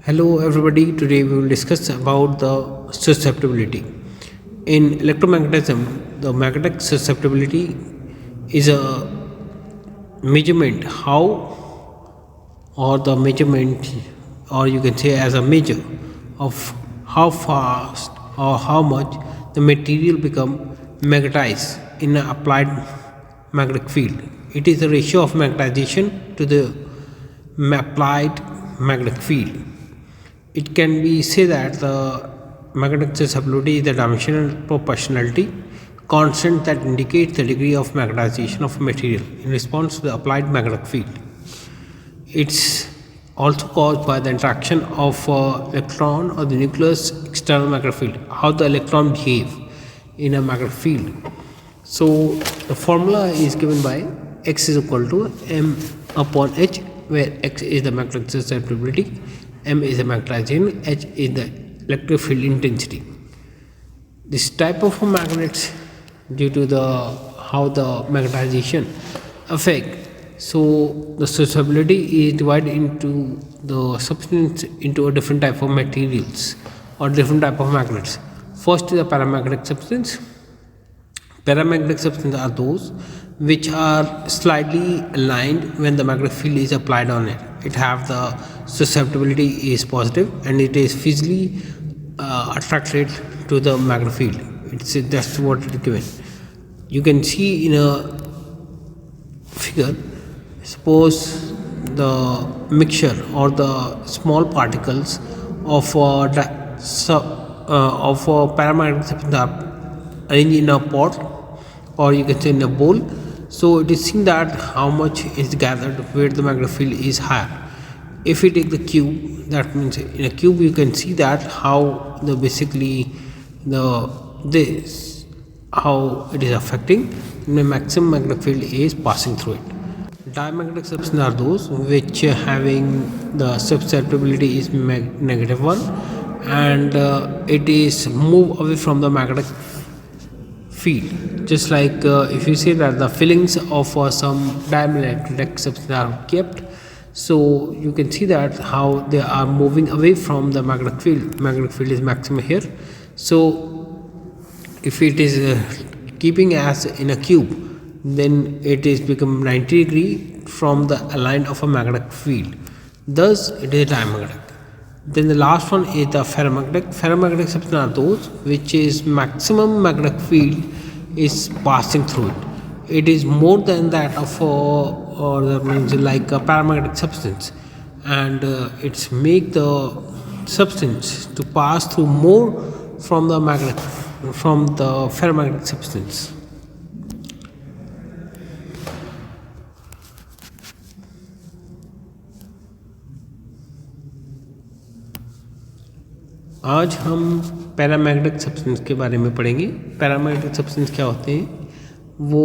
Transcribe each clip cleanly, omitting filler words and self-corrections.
Hello everybody, today we will discuss about the susceptibility. In electromagnetism, the magnetic susceptibility is a measurement or the measurement, or you can say as a measure of how fast or how much the material become magnetized in an applied magnetic field. It is the ratio of magnetization to the applied magnetic field. It can be said that the magnetic susceptibility is the dimensional proportionality constant that indicates the degree of magnetization of a material in response to the applied magnetic field. It's also caused by the interaction of electron or the nucleus external magnetic field, how the electron behave in a magnetic field. So the formula is given by x is equal to m upon h, where x is the magnetic susceptibility, m is the magnetization, h is the electric field intensity. This type of magnets, due to the how the magnetization affect, so the susceptibility is divided into the substance into a different type of materials or different type of magnets. First is the paramagnetic substance. Paramagnetic substances are those which are slightly aligned when the magnetic field is applied on it. It have the susceptibility is positive and it is physically attracted to the magnetic field. It's that's what it is given. You can see in a figure, suppose the mixture or the small particles of paramagnetic substance are arranged in a pot, or you can say in a bowl. So it is seen that how much is gathered where the magnetic field is higher. If we take the cube, that means in a cube you can see that how the basically this how it is affecting the maximum magnetic field is passing through it. Diamagnetic substances are those which having the susceptibility is -1 and it is move away from the magnetic field. Just like if you say that the fillings of some diamagnetic substances are kept, so you can see that how they are moving away from the magnetic field. Magnetic field is maximum here. So if it is keeping as in a cube, then it is become 90 degree from the line of a magnetic field. Thus it is diamagnetic. Then the last one is the ferromagnetic. Ferromagnetic substances are those which is maximum magnetic field is passing through it. It is more than that of or that means like a paramagnetic substance, and it's make the substance to pass through more from the ferromagnetic substance. आज हम paramagnetic substance के बारे में पढ़ेंगे। Paramagnetic substance क्या होते हैं, वो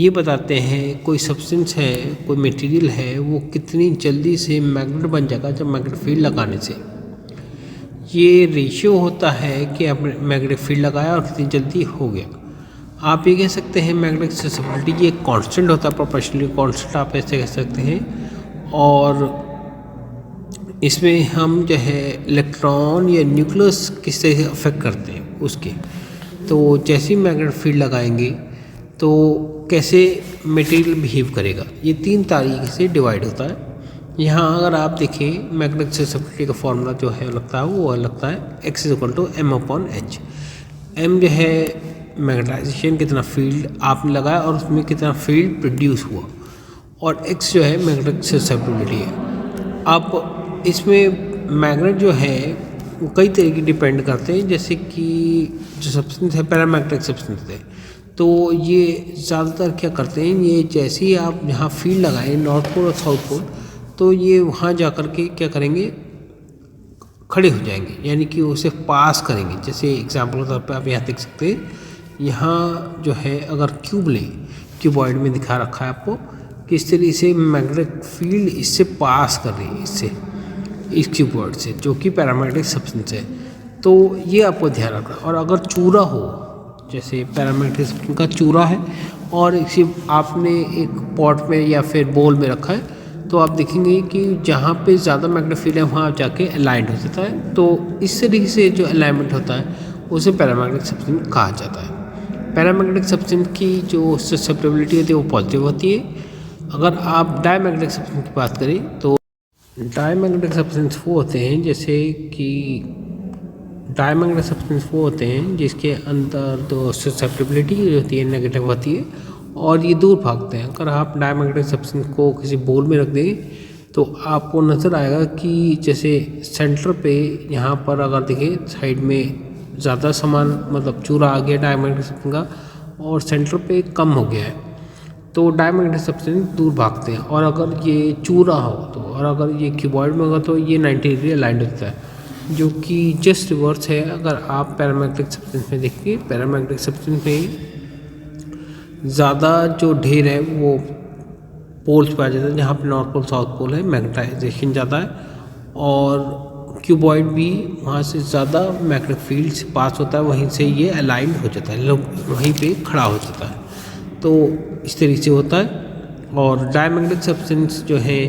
ये बताते हैं कोई सब्सटेंस है, कोई मटेरियल है, वो कितनी जल्दी से मैग्नेट बन जाएगा जब मैग्नेटिक फील्ड लगाने से। ये रेशियो होता है कि आपने मैग्नेटिक फील्ड लगाया और कितनी जल्दी हो गया। आप ये कह सकते हैं मैग्नेटिक ससेप्टिबिलिटी ये कांस्टेंट होता है, प्रोपोर्शनली कांस्टेंट आप ऐसे कह सकते हैं। और इसमें हम जो है इलेक्ट्रॉन या न्यूक्लियस किस तरह से अफेक्ट करते हैं उसके, तो जैसे ही मैग्नेटिक फील्ड लगाएंगे तो कैसे मटेरियल बिहेव करेगा, ये 3 तरीके से डिवाइड होता है। यहाँ अगर आप देखें मैग्नेटिक ससेप्टिबिलिटी का फॉर्मूला जो है लगता है वो लगता है x is equal to m upon h. m जो है मैग्नेटाइजेशन कितना फील्ड आपने लगाया और उसमें कितना फील्ड प्रोड्यूस हुआ, और x जो है मैग्नेटिक ससेप्टिबिलिटी है। अब इसमें मैग्नेट जो है वो कई तरह की डिपेंड करते हैं, जैसे कि जो सब्सटेंस है पैरामैग्नेटिक सब्सटेंस है, तो ये ज़्यादातर क्या करते हैं, ये जैसे ही आप जहाँ फील्ड लगाएं नॉर्थ पोल और साउथ पोल, तो ये वहाँ जा कर के क्या करेंगे, खड़े हो जाएंगे, यानी कि उसे पास करेंगे। जैसे एग्जाम्पल के तौर पर आप यहाँ देख सकते हैं, यहाँ जो है अगर क्यूब लें, क्यूबॉइड में दिखा रखा है आपको किस तरीके से मैग्नेटिक फील्ड इससे पास कर रही है, इससे इस क्यूबॉइड से, जो कि पैरामैग्नेटिक सब्सटेंस है। तो ये आपको ध्यान रखना। और अगर चूरा हो, जैसे पैरामैग्नेटिक सब्सटेंस का चूरा है और इसे आपने एक पॉट में या फिर बोल में रखा है, तो आप देखेंगे कि जहाँ पे ज़्यादा मैग्नेटिक फील्ड है वहाँ जाके अलाइंड हो जाता है। तो इस तरीके से जो अलाइनमेंट होता है उसे पैरामैग्नेटिक सब्सटेंस कहा जाता है। पैरामैग्नेटिक सब्सटेंस की जो ससेप्टेबिलिटी होती है वो पॉजिटिव होती है। अगर आप डायमैग्नेटिक सब्सटेंस की बात करें तो डायमैग्नेटिक सब्सटेंस वो होते हैं जैसे कि डायमैग्नेटिक सब्सटेंस वो होते हैं जिसके अंदर जो ससेप्टेबिलिटी होती है नेगेटिव होती है और ये दूर भागते हैं। अगर आप डायमैग्नेटिक सब्सटेंस को किसी बोल में रख दें तो आपको नज़र आएगा कि जैसे सेंटर पे यहाँ पर अगर देखें साइड में ज़्यादा सामान मतलब चूरा आ गया डायमैग्नेटिक सब्सटेंस का और सेंटर पे कम हो गया है तो डायमैग्नेटिक सब्सटेंस दूर भागते हैं। और अगर ये चूरा हो तो और अगर ये क्यूबॉइड में होगा तो ये 90 डिग्री अलाइंड होता है, जो कि जस्ट रिवर्स है। अगर आप पैरामैग्नेटिक सब्सटेंस में देखिए, पैरामैग्नेटिक सब्सटेंस में ज़्यादा जो ढेर है वो पोल्स पे आ जाता है, जहाँ पे नॉर्थ पोल साउथ पोल है मैग्नेटाइजेशन ज़्यादा है, और क्यूबॉइड भी वहाँ से ज़्यादा मैग्नेटिक फील्ड से पास होता है, वहीं से ये अलाइंड हो जाता है, वहीं पे खड़ा हो जाता है। तो इस तरीके से होता है। और डायमैग्नेटिक सब्सटेंस जो है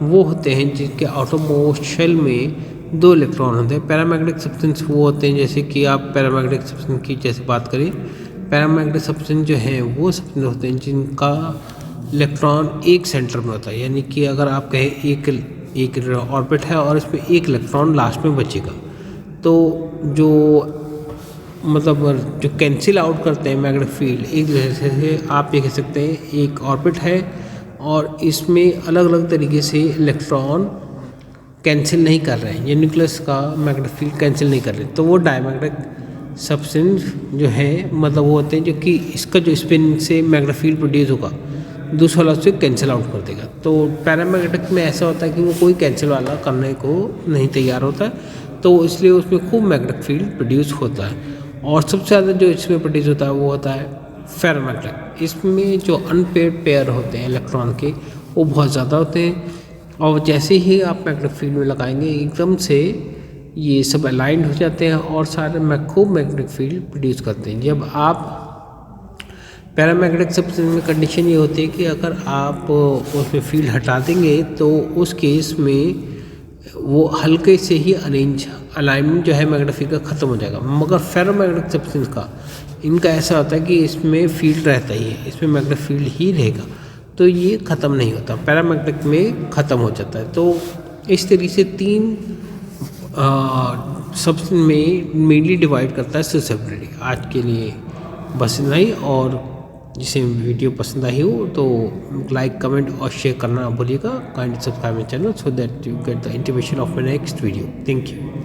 वो होते हैं जिनके आउटरमोस्ट शेल में 2 इलेक्ट्रॉन होते हैं। पैरामैग्नेटिक सब्सटेंस वो होते हैं जैसे कि आप पैरामैग्नेटिक सब्सटेंस की जैसे बात करें, पैरामैग्नेटिक सब्सटेंस जो है वो सब्सटेंस होते हैं जिनका इलेक्ट्रॉन एक सेंटर में होता है। यानी कि अगर आप कहें एक ऑर्बिट है और इसमें एक इलेक्ट्रॉन लास्ट में बचेगा, तो जो मतलब जो कैंसिल आउट करते हैं मैग्नेटिक फील्ड एक जैसे से आप ये कह सकते हैं एक ऑर्बिट है और इसमें अलग अलग तरीके से इलेक्ट्रॉन कैंसिल नहीं कर रहे हैं, ये न्यूक्लियस का मैग्नेटिक फील्ड कैंसिल नहीं कर रहे, तो वो डायमैग्नेटिक सब्सटेंस जो है मतलब वो होते हैं जो कि इसका जो स्पिन से मैग्नेटिक फील्ड प्रोड्यूस होगा दूसरा वाला उससे कैंसिल आउट कर देगा। तो पैरामैग्नेटिक में ऐसा होता है कि वो कोई कैंसिल वाला करने को नहीं तैयार होता है, तो इसलिए उसमें खूब मैग्नेटिक फील्ड प्रोड्यूस होता है। और सबसे ज़्यादा जो इसमें प्रोड्यूस होता है वो होता है फेरोमैग्नेटिक। इसमें जो अनपेयर्ड पेयर होते हैं इलेक्ट्रॉन के वो बहुत ज़्यादा होते हैं, और जैसे ही आप मैग्नेटिक फील्ड में लगाएंगे एकदम से ये सब अलाइंड हो जाते हैं और सारे खूब मैग्नेटिक फील्ड प्रोड्यूस करते हैं। जब आप पैरामैग्नेटिक सब्सटेंस में कंडीशन ये होती है कि अगर आप उसमें फील्ड हटा देंगे तो उस केस में वो हल्के से ही अलाइनमेंट जो है मैग्नेटिक फील्ड का ख़त्म हो जाएगा। मगर फेरोमैग्नेटिक सब्सटेंस का इनका ऐसा होता है कि इसमें फील्ड रहता ही है, इसमें मैग्नेटिक फील्ड ही रहेगा, तो ये ख़त्म नहीं होता, पैरामैग्नेटिक में ख़त्म हो जाता है। तो इस तरीके से 3 सब्सटेंस में मेनली डिवाइड करता है ससेप्टेबिलिटी। आज के लिए बस इतना ही, और जिसे वीडियो पसंद आई हो तो लाइक कमेंट और शेयर करना भूलिएगा। Kindly subscribe my channel so that you get the intimation of my next video. Thank you.